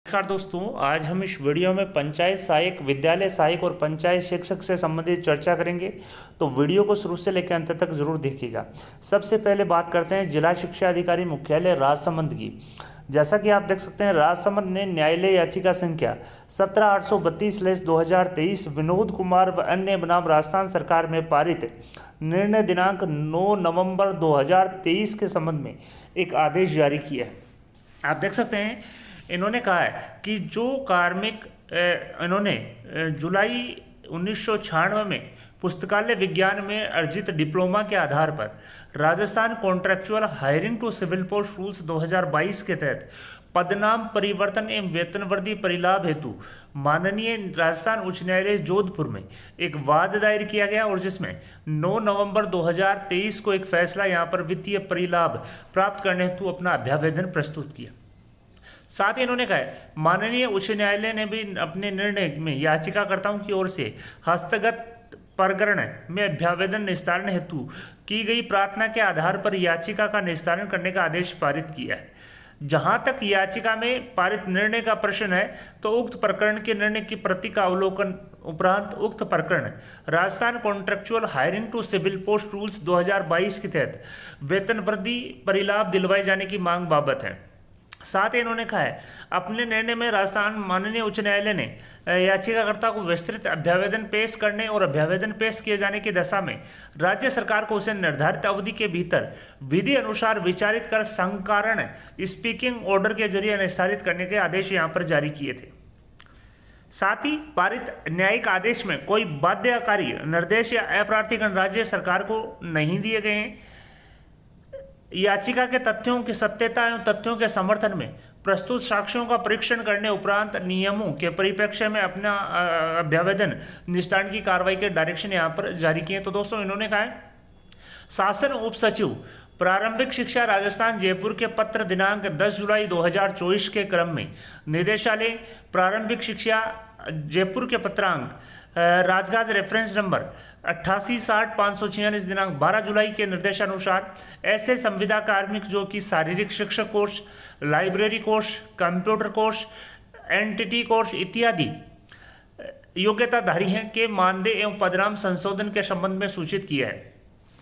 नमस्कार दोस्तों, आज हम इस वीडियो में पंचायत सहायक, विद्यालय सहायक और पंचायत शिक्षक से संबंधित चर्चा करेंगे। तो वीडियो को शुरू से लेकर अंत तक जरूर देखिएगा। सबसे पहले बात करते हैं जिला शिक्षा अधिकारी मुख्यालय राजसमंद की। जैसा कि आप देख सकते हैं, राजसमंद ने न्यायालय याचिका संख्या 17832/2023 विनोद कुमार व अन्य बनाम राजस्थान सरकार में पारित निर्णय दिनांक 9 नवंबर 2023 के संबंध में एक आदेश जारी किया है। आप देख सकते हैं, इन्होंने कहा है कि जो कार्मिक इन्होंने जुलाई 1996 में पुस्तकालय विज्ञान में अर्जित डिप्लोमा के आधार पर Rajasthan contractual hiring to civil post rules 2022 के तहत पदनाम परिवर्तन एवं वेतनवृद्धि परिलाभ हेतु माननीय राजस्थान उच्च न्यायालय जोधपुर में एक वाद दायर किया गया और जिसमें 9 नवंबर 2023 को एक फैसला यहां पर वित्तीय परिलाभ प्राप्त करने हेतु अपना अभ्यावेदन प्रस्तुत किया। साथ ही इन्होंने कहा है, माननीय उच्च न्यायालय ने भी अपने निर्णय में याचिकाकर्ताओं की ओर से हस्तगत प्रकरण में अभ्यावेदन निस्तारण हेतु की गई प्रार्थना के आधार पर याचिका का निस्तारण करने का आदेश पारित किया है। जहां तक याचिका में पारित निर्णय का प्रश्न है, तो उक्त प्रकरण के निर्णय की प्रति का अवलोकन उपरांत उक्त प्रकरण Rajasthan contractual hiring to civil post rules 2022 के तहत वेतन वृद्धि परिलाभ दिलवाए जाने की मांग बाबत है। साथ ही इन्होंने कहा है, अपने निर्णय में राजस्थान माननीय उच्च न्यायालय ने याचिकाकर्ता को विस्तृत अभ्यावेदन पेश करने और अभ्यावेदन पेश किए जाने की दशा में राज्य सरकार को उसे निर्धारित अवधि के भीतर विधि अनुसार विचारित कर संकारण स्पीकिंग ऑर्डर के जरिए निस्तारित करने के आदेश यहाँ पर जारी किए थे। साथ ही पारित न्यायिक आदेश में कोई बाध्यकारी निर्देश या अप्रार्थिकरण राज्य सरकार को नहीं दिए गए हैं। याचिका के तथ्यों की सत्यता एवं तथ्यों के समर्थन में प्रस्तुत साक्ष्यों का परीक्षण करने उपरांत नियमों के परिप्रेक्ष्य में अपना अभ्यावेदन निस्तारण की कार्रवाई के डायरेक्शन यहाँ पर जारी किए। तो दोस्तों, इन्होंने कहा है, शासन उप सचिव प्रारंभिक शिक्षा राजस्थान जयपुर के पत्र दिनांक 10 जुलाई 2024 के क्रम में निदेशालय प्रारंभिक शिक्षा जयपुर के पत्रांक राजगाज रेफरेंस नंबर 8860-546 दिनांक 12 जुलाई के निर्देशानुसार ऐसे संविदा कार्मिक जो कि शारीरिक शिक्षक course, library course, computer course, NTT course इत्यादि योग्यताधारी हैं के मानदेय एवं पदनाम संशोधन के संबंध में सूचित किया है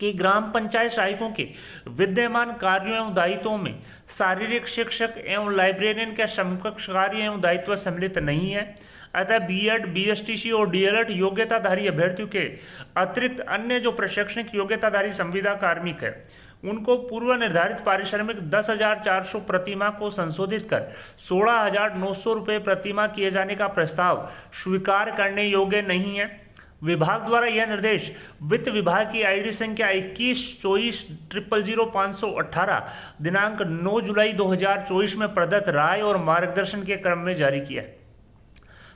कि ग्राम पंचायत सहायकों के विद्यमान कार्यों एवं दायित्वों में शारीरिक शिक्षक एवं लाइब्रेरियन के समकक्ष कार्य एवं दायित्व सम्मिलित नहीं है। अतः बीएड, बीएसटीसी और डीएलएड योग्यताधारी अभ्यर्थियों के अतिरिक्त अन्य जो प्रशैक्षणिक योग्यताधारी संविदा कार्मिक है, उनको पूर्व निर्धारित पारिश्रमिक 10,400 प्रतिमाह को संशोधित कर 16,900 रुपये प्रतिमाह किए जाने का प्रस्ताव स्वीकार करने योग्य नहीं है। विभाग द्वारा यह निर्देश वित्त विभाग की आईडी संख्या 2124000518 दिनांक 9 जुलाई 2024 में प्रदत्त राय और मार्गदर्शन के क्रम में जारी किया है।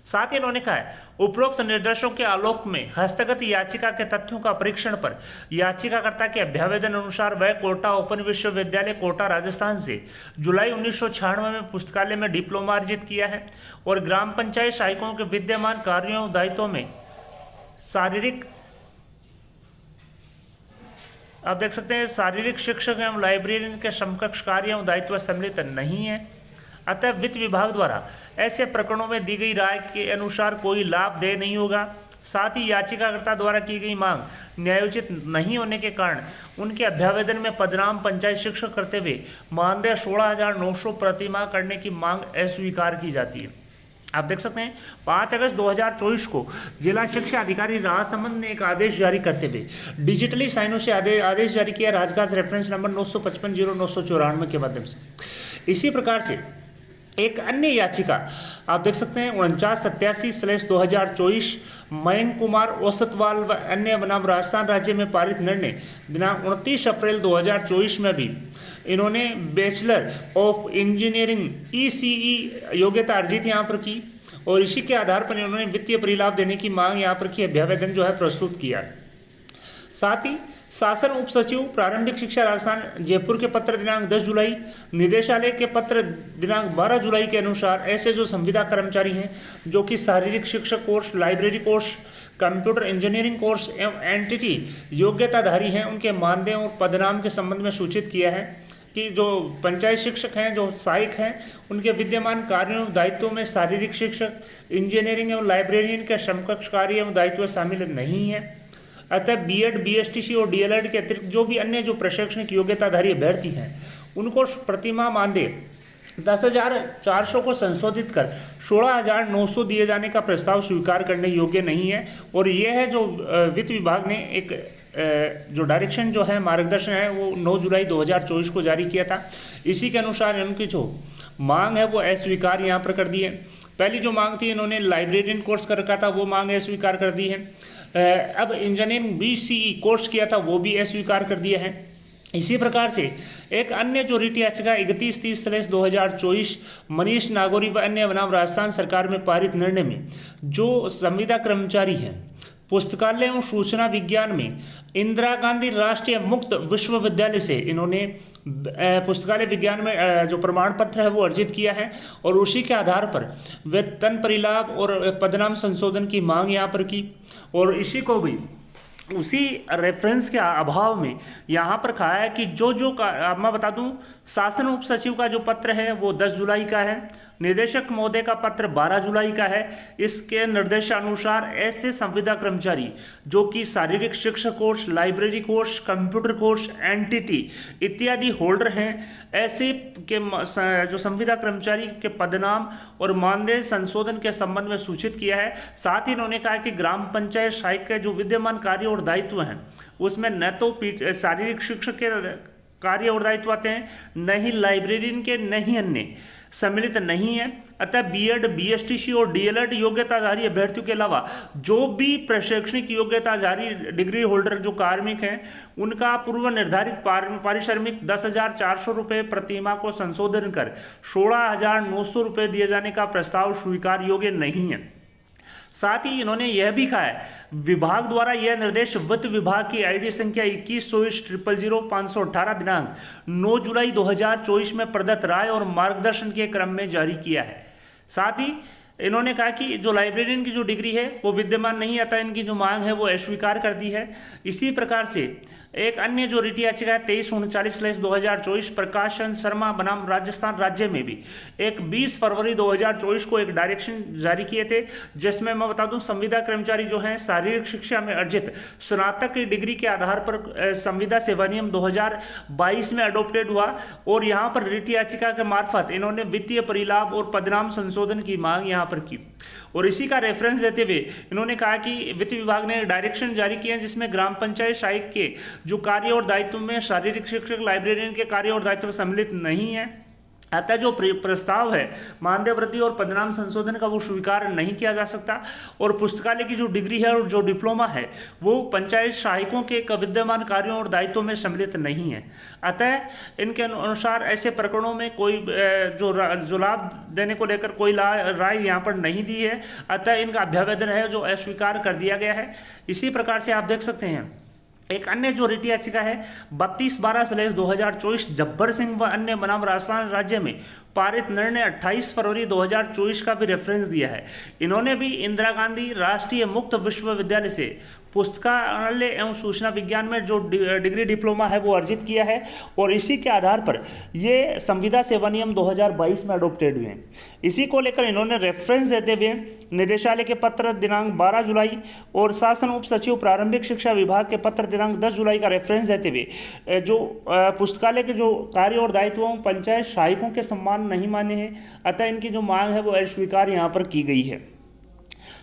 साथ ही उन्होंने कहा है, उपरोक्त निर्देशों के आलोक में हस्तगत याचिका के तथ्यों का परीक्षण पर याचिकाकर्ता के अभ्यावेदन अनुसार वह कोटा ओपन विश्वविद्यालय कोटा राजस्थान से जुलाई 1996 में पुस्तकालय में डिप्लोमा अर्जित किया है और ग्राम पंचायत सहायकों के विद्यमान कार्यों और दायित्वों में शारीरिक, आप देख सकते हैं, शारीरिक शिक्षक एवं लाइब्रेरियन के समकक्ष कार्य एवं दायित्व सम्मिलित नहीं है। अतः वित्त विभाग द्वारा ऐसे प्रकरणों में दी गई राय के अनुसार कोई लाभ देय नहीं होगा। साथ ही याचिकाकर्ता द्वारा की गई मांग न्यायोचित नहीं होने के कारण उनके अभ्यावेदन में पदनाम पंचायत शिक्षक करते हुए मानदेय 16,900 प्रतिमाह करने की मांग अस्वीकार की जाती है। आप देख सकते हैं, 5 अगस्त 2024 को जिला शिक्षा अधिकारी राजसमंद ने एक आदेश जारी करते हुए डिजिटली साइनों से आदेश जारी किया राजगाज रेफरेंस नंबर 955-0994 के माध्यम से। इसी प्रकार से एक अन्य याचिका आप देख सकते हैं 4987/2024 मयंक कुमार औसतवाल व अन्य बनाम राजस्थान राज्य में पारित निर्णय दिनांक 29 अप्रैल 2024 में भी इन्होंने बैचलर ऑफ इंजीनियरिंग ECE योग्यता अर्जित यहाँ पर की और इसी के आधार पर इन्होंने वित्तीय परिलाभ देने की मांग यहाँ पर की अभ्यावेदन जो है प्रस्तुत किया। साथ ही शासन उप सचिव प्रारंभिक शिक्षा राजस्थान जयपुर के पत्र दिनांक 10 जुलाई, निदेशालय के पत्र दिनांक 12 जुलाई के अनुसार ऐसे जो संविदा कर्मचारी हैं जो कि शारीरिक शिक्षक course, library course, computer engineering course एवं एनटीटी योग्यताधारी हैं, उनके मानदेय और पदनाम के संबंध में सूचित किया है। कि जो पंचायत शिक्षक हैं, जो सहायक हैं, उनके विद्यमान कार्यों एवं दायित्वों में शारीरिक शिक्षक, इंजीनियरिंग एवं लाइब्रेरियन के समकक्ष कार्य एवं दायित्व शामिल नहीं है। अतः बीएड, बीएसटीसी और डीएलएड के अतिरिक्त जो भी अन्य जो प्रशैक्षणिक योग्यताधारी अभ्यर्थी हैं उनको प्रतिमाह मानदेय 10,400 को संशोधित कर 16,900 दिए जाने का प्रस्ताव स्वीकार करने योग्य नहीं है। और यह है जो वित्त विभाग ने एक जो डायरेक्शन जो है, मार्गदर्शन है, वो 9 जुलाई 2024 को जारी किया था। इसी के अनुसार इनकी जो मांग है वो अस्वीकार यहाँ पर कर दी है। पहली जो मांग थी, इन्होंने लाइब्रेरियन कोर्स कर रखा था, वो मांग अस्वीकार कर दी है। अब इंजीनियरिंग BCE कोर्स किया था, वो भी अस्वीकार कर दिया है। इसी प्रकार से एक अन्य जो रिट याचिका 3130/2024 मनीष नागौरी व अन्य बनाम राजस्थान सरकार में पारित निर्णय में जो संविदा कर्मचारी हैं पुस्तकालय एवं सूचना विज्ञान में इंदिरा गांधी राष्ट्रीय मुक्त विश्वविद्यालय से इन्होंने पुस्तकालय विज्ञान में जो प्रमाण पत्र है वो अर्जित किया है और उसी के आधार पर वेतन परिलाभ और पदनाम संशोधन की मांग यहाँ पर की। और इसी को भी उसी रेफरेंस के अभाव में यहाँ पर कहा है कि अब मैं बता दूं, शासन उप सचिव का जो पत्र है वो 10 जुलाई का है, निदेशक महोदय का पत्र 12 जुलाई का है। इसके निर्देशानुसार ऐसे संविदा कर्मचारी जो कि शारीरिक शिक्षा course, library course, computer course, NTT इत्यादि होल्डर हैं, ऐसे के जो संविदा कर्मचारी के पदनाम और मानदेय संशोधन के संबंध में सूचित किया है। साथ ही इन्होंने कहा कि ग्राम पंचायत सहायक के जो विद्यमान कार्य और दायित्व हैं उसमें न तो शारीरिक शिक्षक के कार्य और दायित्व आते हैं, न ही लाइब्रेरियन के, न ही अन्य सम्मिलित नहीं है। अतः बीएड, बीएसटीसी और डीएलएड योग्यताधारी अभ्यर्थियों के अलावा जो भी प्रशैक्षणिक योग्यताधारी डिग्री होल्डर जो कार्मिक हैं उनका पूर्व निर्धारित पारिश्रमिक 10,400 रुपये प्रतिमाह को संशोधन कर 16,900 रुपये दिए जाने का प्रस्ताव स्वीकार योग्य नहीं है। साथ ही इन्होंने यह भी कहा है, विभाग द्वारा यह निर्देश वित्त विभाग की आईडी संख्या 2124000518 दिनांक 9 जुलाई 2024 में प्रदत्त राय और मार्गदर्शन के क्रम में जारी किया है। साथ ही इन्होंने कहा कि जो लाइब्रेरियन की जो डिग्री है वो विद्यमान नहीं आता, इनकी जो मांग है वो अस्वीकार कर दी है। इसी प्रकार से एक अन्य जो रिट याचिका है 2339/2024 प्रकाश चंद्र शर्मा बनाम राजस्थान राज्य में भी एक 20 फरवरी 2024 को एक डायरेक्शन जारी किए थे, जिसमें मैं बता दूं संविदा कर्मचारी जो हैं शारीरिक शिक्षा में अर्जित स्नातक की डिग्री के आधार पर संविदा सेवा नियम 2022 में अडोप्टेड हुआ और यहाँ पर रिट याचिका के मार्फत इन्होंने वित्तीय परिलाभ और पदनाम संशोधन की मांग यहाँ पर की। और इसी का रेफरेंस देते हुए इन्होंने कहा कि वित्त विभाग ने डायरेक्शन जारी किए हैं जिसमें ग्राम पंचायत सहायक के जो कार्य और दायित्व में शारीरिक शिक्षक, लाइब्रेरियन के कार्य और दायित्व सम्मिलित नहीं है। अतः जो प्रस्ताव है मानदेय वृद्धि और पदनाम संशोधन का वो स्वीकार नहीं किया जा सकता। और पुस्तकालय की जो डिग्री है और जो डिप्लोमा है वो पंचायत सहायकों के विद्यमान कार्यों और दायित्वों में सम्मिलित नहीं है। अतः इनके अनुसार ऐसे प्रकरणों में कोई जो लाभ देने को लेकर कोई राय यहाँ पर नहीं दी है। अतः इनका अभ्यावेदन है जो अस्वीकार कर दिया गया है। इसी प्रकार से आप देख सकते हैं एक अन्य जो रिट याचिका है 32/12/2024 जब्बर सिंह व अन्य बनाम राजस्थान राज्य में पारित निर्णय 28 फरवरी 2024 का भी रेफरेंस दिया है। इन्होंने भी इंदिरा गांधी राष्ट्रीय मुक्त विश्वविद्यालय से पुस्तकालय एवं सूचना विज्ञान में जो डिग्री डिप्लोमा है वो अर्जित किया है और इसी के आधार पर ये संविदा सेवा नियम 2022 में अडोप्टेड हुए हैं। इसी को लेकर इन्होंने रेफरेंस देते हुए निदेशालय के पत्र दिनांक 12 जुलाई और शासन उप सचिव प्रारंभिक शिक्षा विभाग के पत्र दिनांक 10 जुलाई का रेफरेंस देते हुए जो पुस्तकालय के जो कार्य और दायित्वों पंचायत सहायकों के सम्मान नहीं माने हैं, अतः इनकी जो मांग है वो अस्वीकार यहाँ पर की गई है।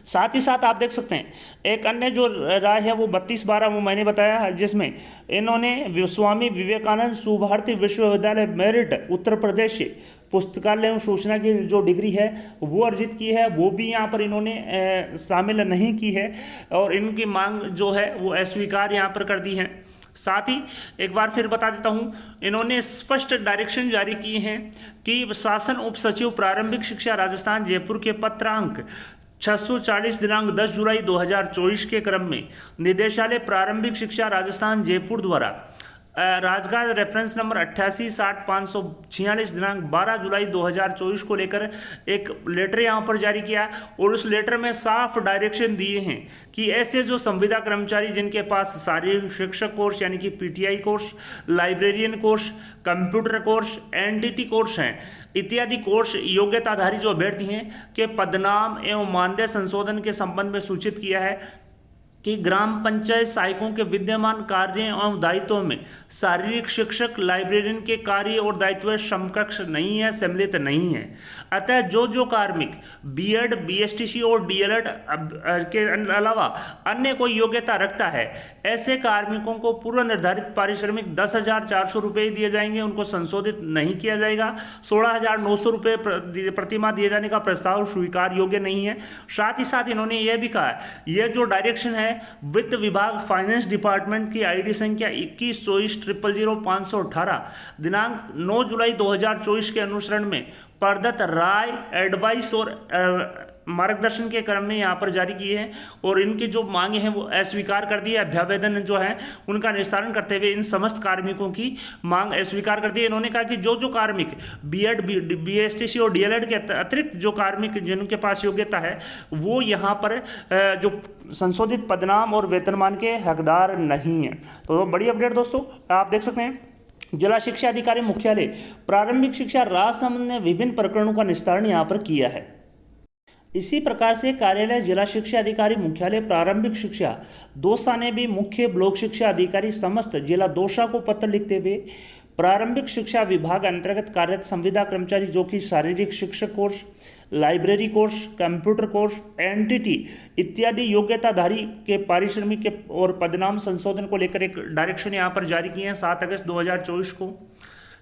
साथ ही साथ आप देख सकते हैं एक अन्य जो राय है वो 32/12 वो मैंने बताया, जिसमें इन्होंने स्वामी विवेकानंद सुभारती विश्वविद्यालय मेरिट उत्तर प्रदेश से पुस्तकालय एवं सूचना की जो डिग्री है वो अर्जित की है, वो भी यहाँ पर इन्होंने शामिल नहीं की है और इनकी मांग जो है वो अस्वीकार यहाँ पर कर दी है। साथ ही एक बार फिर बता देता हूँ, इन्होंने स्पष्ट डायरेक्शन जारी किए हैं कि शासन उप सचिव प्रारंभिक शिक्षा राजस्थान जयपुर के पत्रांक 640 दिनांक 10 जुलाई 2024 के क्रम में निदेशालय प्रारंभिक शिक्षा राजस्थान जयपुर द्वारा राजगार रेफरेंस नंबर 8860-546 दिनांक 12 जुलाई 2024 को लेकर एक लेटर यहाँ पर जारी किया और उस लेटर में साफ डायरेक्शन दिए हैं कि ऐसे जो संविदा कर्मचारी जिनके पास शारीरिक शिक्षक कोर्स यानी कि PTI course, librarian course, computer course, NTT course हैं इत्यादि कोर्स योग्यताधारी जो अभ्यर्थी हैं के पदनाम एवं मानदेय संशोधन के संबंध में सूचित किया है कि ग्राम पंचायत सहायकों के विद्यमान कार्य एवं दायित्वों में शारीरिक शिक्षक लाइब्रेरियन के कार्य और दायित्व समकक्ष नहीं है, सम्मिलित नहीं है। अतः जो कार्मिक बीएड, बीएसटीसी और डीएलएड के अलावा अन्य कोई योग्यता रखता है, ऐसे कार्मिकों को पूर्व निर्धारित पारिश्रमिक 10,400 रुपये दिए जाएंगे, उनको संशोधित नहीं किया जाएगा। 16,900 रुपये प्रतिमाह दिए जाने का प्रस्ताव स्वीकार योग्य नहीं है। साथ ही साथ इन्होंने यह भी कहा यह जो डायरेक्शन है वित्त विभाग फाइनेंस डिपार्टमेंट की आईडी संख्या 2124000518 दिनांक 9 जुलाई 2024 के अनुसरण में प्रदत्त राय, एडवाइस और मार्गदर्शन के क्रम में यहाँ पर जारी किए हैं और इनकी जो मांगे हैं वो अस्वीकार कर दी है। अभ्यावेदन जो है उनका निस्तारण करते हुए इन समस्त कार्मिकों की मांग अस्वीकार कर दी है। इन्होंने कहा कि जो कार्मिक बीएड, बीएसटीसी और डीएलएड के अतिरिक्त जो कार्मिक जिनके पास योग्यता है वो यहाँ पर जो संशोधित पदनाम और वेतनमान के हकदार नहीं है। तो बड़ी अपडेट दोस्तों, आप देख सकते हैं जिला शिक्षा अधिकारी मुख्यालय प्रारंभिक शिक्षा राजसमंद ने विभिन्न प्रकरणों का निस्तारण यहाँ पर किया है। इसी प्रकार से कार्यालय जिला शिक्षा अधिकारी मुख्यालय प्रारंभिक शिक्षा दौसा ने भी मुख्य ब्लॉक शिक्षा अधिकारी समस्त जिला दौसा को पत्र लिखते हुए प्रारंभिक शिक्षा विभाग अंतर्गत कार्यरत संविदा कर्मचारी जो कि शारीरिक शिक्षक course, library course, computer course, NTT इत्यादि योग्यताधारी के पारिश्रमिक के और पदनाम संशोधन को लेकर एक डायरेक्शन यहाँ पर जारी किए हैं 7 अगस्त 2024 को।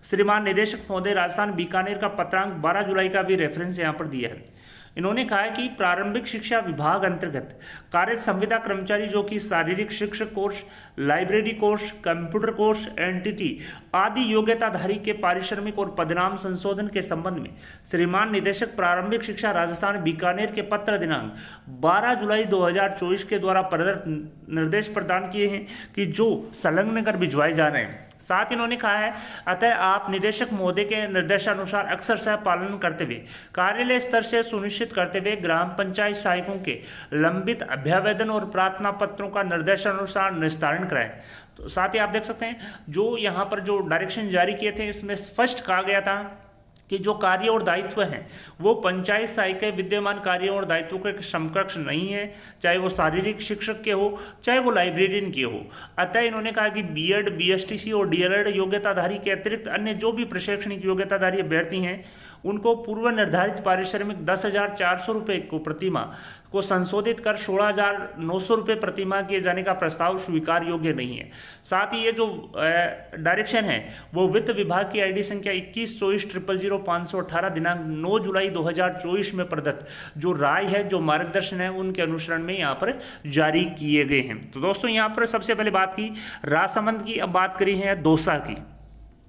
श्रीमान निदेशक महोदय राजस्थान बीकानेर का पत्रांक 12 जुलाई का भी रेफरेंस यहाँ पर दिया है। इन्होंने कहा है कि प्रारंभिक शिक्षा विभाग अंतर्गत कार्यरत संविदा कर्मचारी जो कि शारीरिक शिक्षक course, library course, computer course, NTT आदि योग्यताधारी के पारिश्रमिक और पदनाम संशोधन के संबंध में श्रीमान निदेशक प्रारंभिक शिक्षा राजस्थान बीकानेर के पत्र दिनांक 12 जुलाई 2024 के द्वारा प्रदत्त निर्देश प्रदान किए हैं कि जो संलग्न कर भिजवाए जा रहे हैं। साथ इन्होंने कहा है अतः आप निदेशक महोदय के निर्देशानुसार अक्सर पालन करते हुए कार्यालय स्तर से सुनिश्चित करते हुए ग्राम पंचायत सहायकों के लंबित अभ्यावेदन और प्रार्थना पत्रों का निर्देशानुसार निस्तारण कराएं। तो साथ ही आप देख सकते हैं जो यहाँ पर जो डायरेक्शन जारी किए थे इसमें स्पष्ट कहा गया था कि जो कार्य और दायित्व हैं वो पंचायत सहायक के विद्यमान कार्यों और दायित्वों के समकक्ष नहीं है, चाहे वो शारीरिक शिक्षक के हो चाहे वो लाइब्रेरियन के हो। अतः इन्होंने कहा कि बीएड, बीएसटीसी और डीएलएड योग्यताधारी के अतिरिक्त अन्य जो भी प्रशैक्षणिक योग्यताधारी अभ्यर्थी हैं उनको पूर्व निर्धारित पारिश्रमिक 10,400 रुपये को प्रतिमाह को संशोधित कर 16,900 रुपये प्रतिमाह किए जाने का प्रस्ताव स्वीकार योग्य नहीं है। साथ ही ये जो डायरेक्शन है वो वित्त विभाग की आईडी संख्या 2124000518 दिनांक 9 जुलाई 2024 में प्रदत्त जो राय है, जो मार्गदर्शन है उनके अनुसरण में यहाँ पर जारी किए गए हैं। तो दोस्तों यहाँ पर सबसे पहले बात की राजसमंद की, अब बात करी है दौसा की।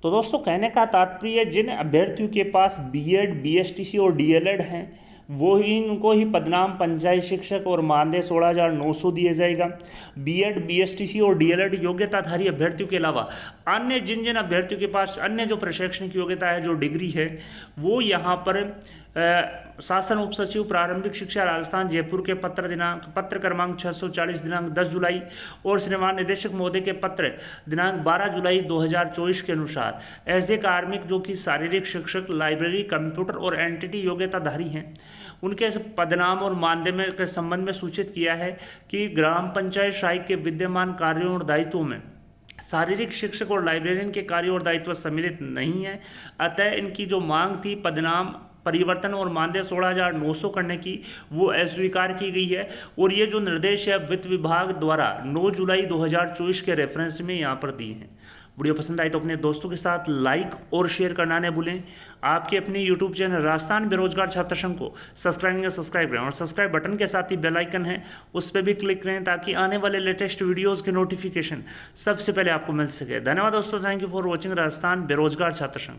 तो दोस्तों कहने का तात्पर्य जिन अभ्यर्थियों के पास बीएड, बीएसटीसी और डीएलएड हैं वो ही इनको ही पदनाम पंचायत शिक्षक और मानदेय 16,900 दिए जाएगा। बीएड, बीएसटीसी और डीएलएड योग्यताधारी अभ्यर्थियों के अलावा अन्य जिन अभ्यर्थियों के पास अन्य जो प्रशैक्षणिक योग्यता है, जो डिग्री है, वो यहाँ पर शासन उप सचिव प्रारंभिक शिक्षा राजस्थान जयपुर के पत्र क्रमांक 640 दिनांक 10 जुलाई और श्रीमान निदेशक महोदय के पत्र दिनांक 12 जुलाई 2024 के अनुसार ऐसे कार्मिक जो कि शारीरिक शिक्षक, लाइब्रेरी, कंप्यूटर और एनटीटी योग्यताधारी हैं उनके पदनाम और मानदेय के संबंध में सूचित किया है कि ग्राम पंचायत सहायक के विद्यमान कार्यों और दायित्वों में शारीरिक शिक्षक और लाइब्रेरियन के कार्य और दायित्व सम्मिलित नहीं है। अतः इनकी जो मांग थी पदनाम परिवर्तन और मानदेय 16,900 करने की वो अस्वीकार की गई है और ये जो निर्देश है वित्त विभाग द्वारा 9 जुलाई 2024 के रेफरेंस में यहाँ पर दिए हैं। वीडियो पसंद आई तो अपने दोस्तों के साथ लाइक और शेयर करना न भूलें। आपके अपने यूट्यूब चैनल राजस्थान बेरोजगार छात्र संघ को सब्सक्राइब करें और सब्सक्राइब बटन के साथ ही बेल आइकन है उस पर भी क्लिक करें ताकि आने वाले लेटेस्ट वीडियोस के नोटिफिकेशन सबसे पहले आपको मिल सके। धन्यवाद दोस्तों, thank you for watching Rajasthan बेरोजगार छात्र संघ।